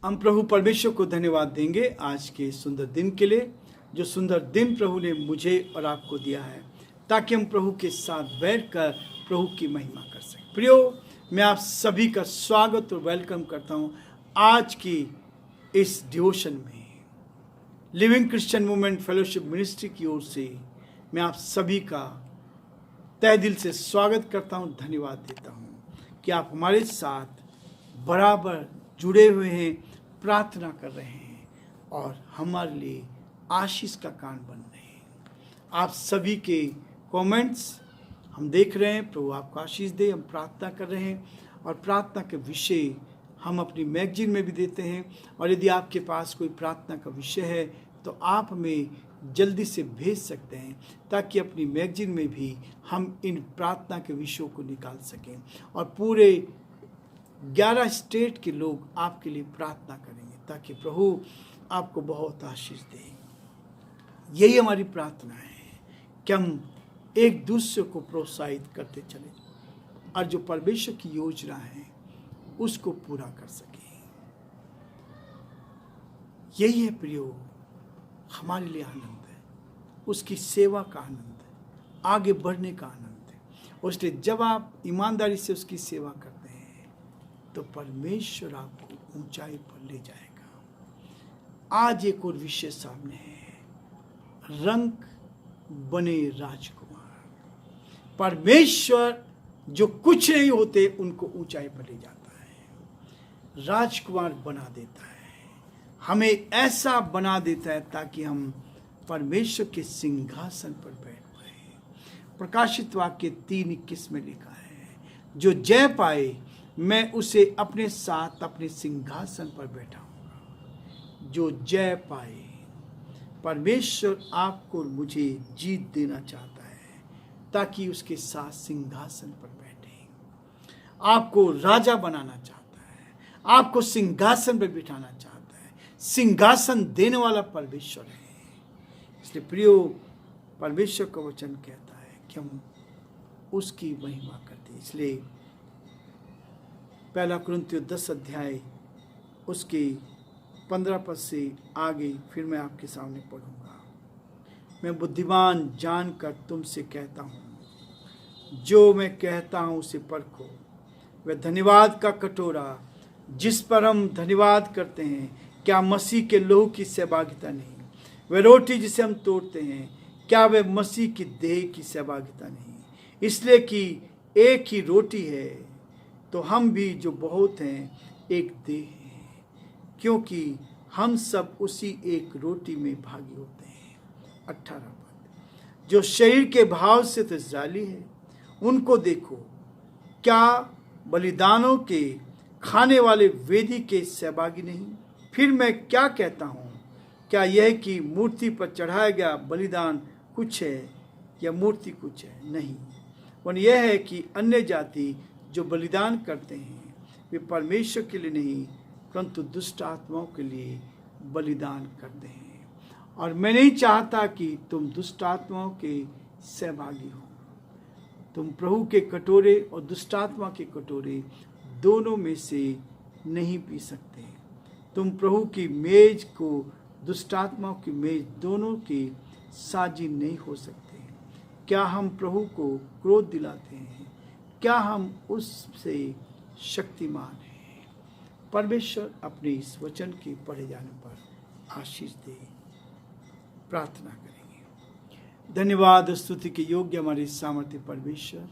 हम प्रभु परमेश्वर को धन्यवाद देंगे आज के सुंदर दिन के लिए, जो सुंदर दिन प्रभु ने मुझे और आपको दिया है, ताकि हम प्रभु के साथ बैठकर प्रभु की महिमा कर सकें। प्रियो, मैं आप सभी का स्वागत और वेलकम करता हूं आज की इस डिवोशन में। Living Christian movement fellowship ministry की ओर से मैं आप सभी का तहे दिल से स्वागत करता हूं, धन्यवाद देता हूं कि आप हमारे साथ बराबर जुड़े हुए हैं, प्रार्थना कर रहे हैं और हमारे लिए आशीष का कारण बन रहे हैं। आप सभी के कमेंट्स हम देख रहे हैं, प्रभु आपको आशीष दे। हम प्रार्थना कर रहे हैं और प्रार्थना के विषय हम अपनी मैगजीन में भी देते हैं, और यदि आपके पास कोई प्रार्थना का विषय है तो आप हमें जल्दी से भेज सकते हैं, ताकि अपनी मैगजीन में भी हम इन प्रार्थना के विषयों को निकाल सकें और पूरे 11 स्टेट के लोग आपके लिए प्रार्थना करेंगे, ताकि प्रभु आपको बहुत आशीष दे। यही हमारी प्रार्थना है कि हम एक दूसरे को प्रोत्साहित करते चले और जो परमेश्वर की योजना है उसको पूरा कर सके। यही है प्रियो हमारे लिए आनंद है, उसकी सेवा का आनंद है, आगे बढ़ने का आनंद है। और इसलिए जब आप ईमानदारी से उसकी सेवा करते हैं तो परमेश्वर आपको ऊंचाई पर ले जाएगा। आज एक और विषय सामने है, रंग बने राजकुमार। परमेश्वर जो कुछ नहीं होते उनको ऊंचाई पर ले जाता है, राजकुमार बना देता है, हमें ऐसा बना देता है ताकि हम परमेश्वर के सिंहासन पर बैठ पाए। प्रकाशित वाक्य 3:21 में लिखा है, जो जय पाए मैं उसे अपने साथ अपने सिंहासन पर बैठाऊंगा। जो जय पाए, परमेश्वर आपको और मुझे जीत देना चाहता है ताकि उसके साथ सिंहासन पर बैठे। आपको राजा बनाना चाहता है, आपको सिंहासन पर बिठाना चाहता है। सिंहासन देने वाला परमेश्वर है। इसलिए प्रियो, परमेश्वर का वचन कहता है कि हम उसकी महिमा करते हैं। इसलिए 1 कुरिन्थियों 10 अध्याय उसके 15 पद से आगे फिर मैं आपके सामने पढ़ूंगा। मैं बुद्धिमान जानकर तुमसे कहता हूँ, जो मैं कहता हूँ उसे परखो। वह धन्यवाद का कटोरा जिस पर हम धन्यवाद करते हैं, क्या मसीह के लहू की सहभागिता नहीं? वह रोटी जिसे हम तोड़ते हैं, क्या वह मसीह की देह की सहभागिता नहीं? इसलिए कि एक ही रोटी है तो हम भी जो बहुत हैं एक देह हैं, क्योंकि हम सब उसी एक रोटी में भागी होते हैं। 18 पद, जो शरीर के भाव से तो इस्राएली है, उनको देखो, क्या बलिदानों के खाने वाले वेदी के सहभागी नहीं? फिर मैं क्या कहता हूँ, क्या यह कि मूर्ति पर चढ़ाया गया बलिदान कुछ है या मूर्ति कुछ है? नहीं, वरन यह है कि अन्य जाति जो बलिदान करते हैं वे परमेश्वर के लिए नहीं परंतु दुष्ट आत्माओं के लिए बलिदान करते हैं। और मैं नहीं चाहता कि तुम दुष्ट आत्माओं के सहभागी हो। तुम प्रभु के कटोरे और दुष्ट आत्मा के कटोरे दोनों में से नहीं पी सकते। तुम प्रभु की मेज को दुष्टात्माओं की मेज दोनों के साझी नहीं हो सकते। क्या हम प्रभु को क्रोध दिलाते हैं? क्या हम उससे शक्तिमान हैं? परमेश्वर अपने इस वचन के पढ़े जाने पर आशीष दे। प्रार्थना करेंगे। धन्यवाद स्तुति के योग्य हमारे सामर्थ्य परमेश्वर,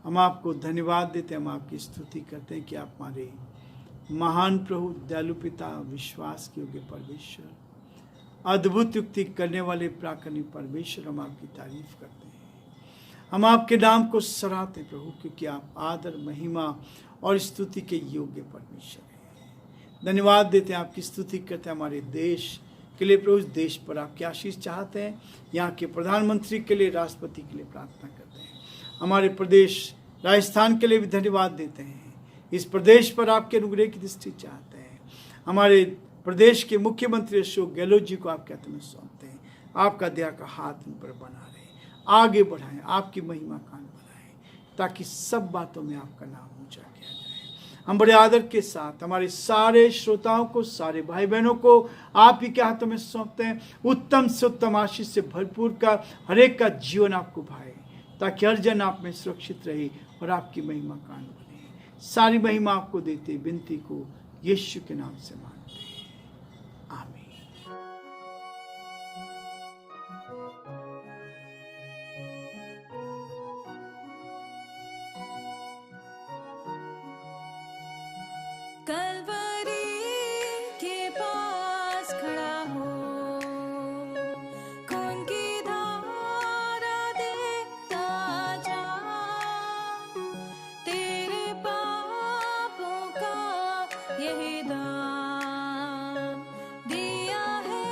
हम आपको धन्यवाद देते हैं, हम आपकी स्तुति करते हैं कि आप हमारे महान प्रभु, दयालु पिता, विश्वास के योग्य परमेश्वर, अद्भुत युक्ति करने वाले प्राकरणिक परमेश्वर, हम आपकी तारीफ करते हैं। हम आपके नाम को सराहते प्रभु, क्योंकि आप आदर, महिमा और स्तुति के योग्य परमेश्वर हैं। धन्यवाद देते हैं, आपकी स्तुति करते हैं हमारे देश के लिए प्रभु। इस देश पर आपकी आशीष चाहते हैं। यहाँ के प्रधानमंत्री के लिए, राष्ट्रपति के लिए प्रार्थना करते हैं। हमारे प्रदेश राजस्थान के लिए भी धन्यवाद देते हैं। इस प्रदेश पर आपके अनुग्रह की दृष्टि चाहते हैं। हमारे प्रदेश के मुख्यमंत्री अशोक गहलोत जी को आपके हाथ में सौंपते हैं। आपका दया का हाथ उन पर बना रहे, आगे बढ़ाएं, आपकी महिमा का बढ़ाएं, ताकि सब बातों में आपका नाम ऊंचा किया जाए। हम बड़े आदर के साथ हमारे सारे श्रोताओं को, सारे भाई बहनों को आप ही के हाथों में सौंपते हैं। उत्तम से उत्तम आशीष से भरपूर का हर एक का जीवन आपको भाए, ताकि हर जन आप में सुरक्षित रहे और आपकी महिमा का आनंद बने। सारी महिमा आपको देते विनती को यीशु के नाम से मांगते हैं, आमीन। कलवरी के पास खड़ा हो, खून की धारा देखता जा, तेरे पापों का यही दाम दिया है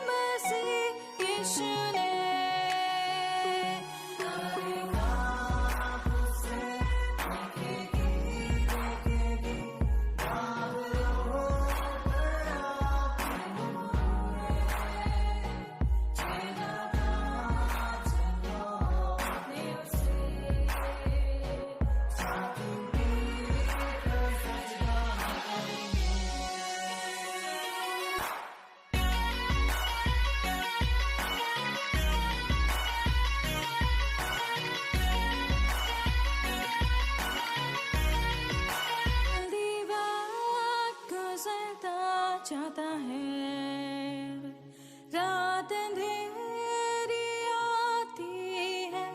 मसीह यीशु ने। चाहता है रात अंधेरी आती है,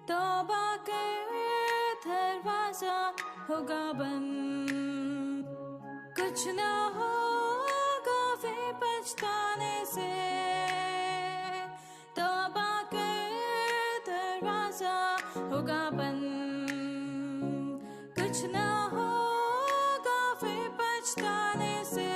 तौबा कर दरवाजा होगा बंद, कुछ ना होगा वे पछताने से, तौबा कर दरवाजा होगा बंद, कुछ ना पछताने से।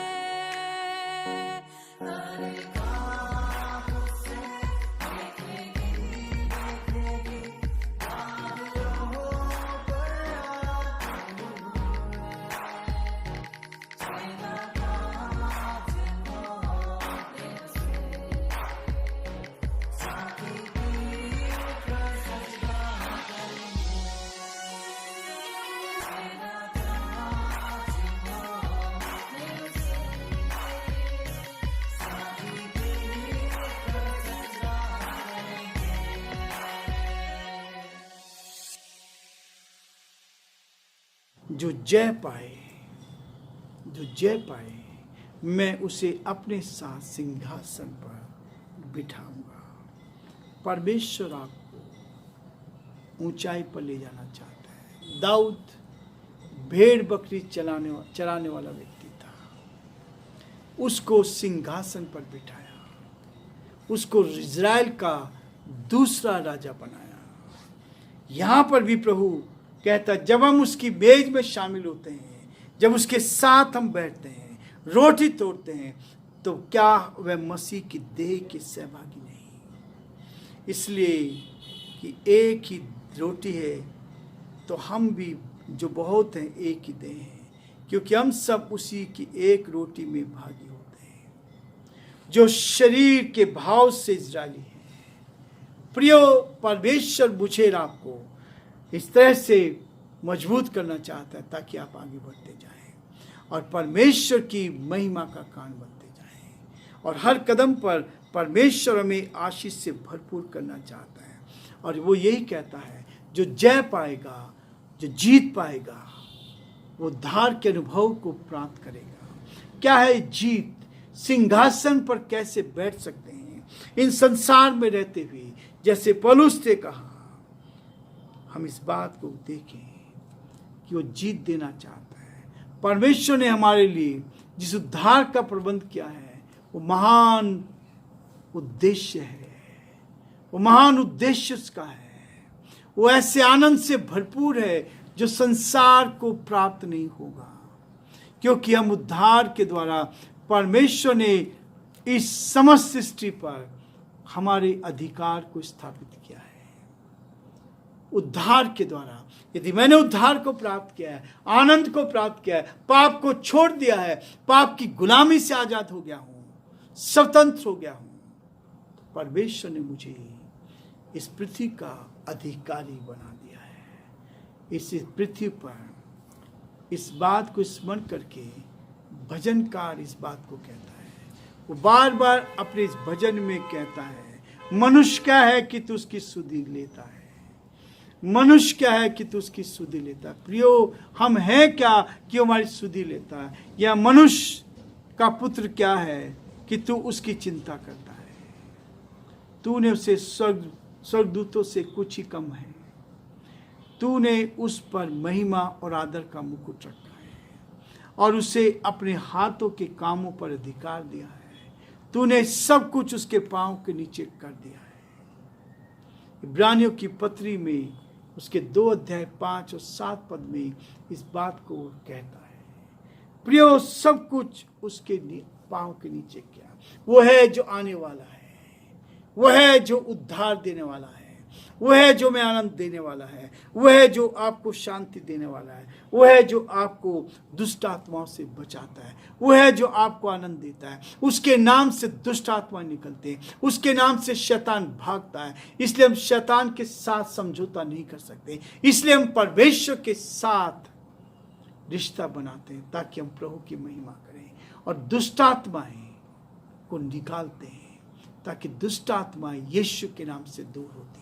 जो जय पाए, जो जय पाए, मैं उसे अपने साथ सिंहासन पर बिठाऊंगा। परमेश्वर आपको ऊंचाई पर ले जाना चाहता है। दाऊद भेड़ बकरी चराने वाला व्यक्ति था, उसको सिंहासन पर बिठाया, उसको इज़राइल का दूसरा राजा बनाया। यहाँ पर भी प्रभु कहता, जब हम उसकी मेज में शामिल होते हैं, जब उसके साथ हम बैठते हैं, रोटी तोड़ते हैं, तो क्या वह मसीह की देह के सहभागी नहीं? इसलिए कि एक ही रोटी है, तो हम भी जो बहुत हैं एक ही देह हैं, क्योंकि हम सब उसी की एक रोटी में भागी होते हैं। जो शरीर के भाव से इज़राइली है। प्रियो, परमेश्वर मुझे और आपको इस तरह से मजबूत करना चाहता है, ताकि आप आगे बढ़ते जाएं और परमेश्वर की महिमा का कारण बनते जाएं, और हर कदम पर परमेश्वर हमें आशीष से भरपूर करना चाहता है। और वो यही कहता है, जो जय पाएगा, जो जीत पाएगा, वो उद्धार के अनुभव को प्राप्त करेगा। क्या है जीत? सिंहासन पर कैसे बैठ सकते हैं इन संसार में रहते हुए, जैसे पौलुस ने कहा। हम इस बात को देखें कि वो जीत देना चाहता है। परमेश्वर ने हमारे लिए जिस उद्धार का प्रबंध किया है, वो महान उद्देश्य है, वो महान उद्देश्य उसका है। वो ऐसे आनंद से भरपूर है जो संसार को प्राप्त नहीं होगा, क्योंकि हम उद्धार के द्वारा परमेश्वर ने इस समस्त सृष्टि पर हमारे अधिकार को स्थापित किया है। उद्धार के द्वारा, यदि मैंने उद्धार को प्राप्त किया है, आनंद को प्राप्त किया है, पाप को छोड़ दिया है, पाप की गुलामी से आजाद हो गया हूं, स्वतंत्र हो गया हूं, तो परमेश्वर ने मुझे इस पृथ्वी का अधिकारी बना दिया है। इस पृथ्वी पर इस बात को स्मरण करके भजनकार इस बात को कहता है, वो बार बार अपने इस भजन में कहता है, मनुष्य क्या है कि तू उसकी सुधि लेता है, मनुष्य क्या है कि तू उसकी सुधि लेता है। प्रियो, हम हैं क्या कि हमारी सुधि लेता है, या मनुष्य का पुत्र क्या है कि तू उसकी चिंता करता है। तूने उसे स्वर्गदूतों से कुछ ही कम है, तूने उस पर महिमा और आदर का मुकुट रखा है और उसे अपने हाथों के कामों पर अधिकार दिया है। तूने सब कुछ उसके पांव के नीचे कर दिया है। इब्रानियों की पत्री में उसके 2 अध्याय 5 और 7 पद में इस बात को कहता है। प्रियो, सब कुछ उसके पांव के नीचे किया। वो है जो आने वाला है, वो है जो उद्धार देने वाला है, वो है जो में आनंद देने वाला है, वो है जो आपको शांति देने वाला है, वो है जो आपको दुष्ट आत्माओं से बचाता है, वो है जो आपको आनंद देता है। उसके नाम से दुष्ट आत्माएं निकलते हैं, उसके नाम से शैतान भागता है। इसलिए हम शैतान के साथ समझौता नहीं कर सकते, इसलिए हम परमेश्वर के साथ रिश्ता बनाते हैं ताकि हम प्रभु की महिमा करें और दुष्ट आत्माएं को निकालते हैं ताकि दुष्ट आत्माएं यीशु के नाम से दूर होती हैं।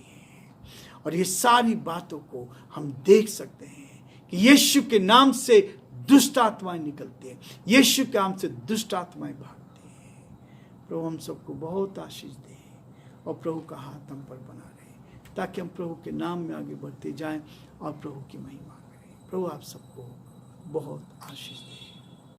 और ये सारी बातों को हम देख सकते हैं कि यीशु के नाम से दुष्ट आत्माएं निकलती हैं, यीशु के नाम से दुष्ट आत्माएं भागती हैं। प्रभु हम सबको बहुत आशीष दे और प्रभु का हाथ हम पर बना रहे ताकि हम प्रभु के नाम में आगे बढ़ते जाएं और प्रभु की महिमा करें। प्रभु आप सबको बहुत आशीष दे।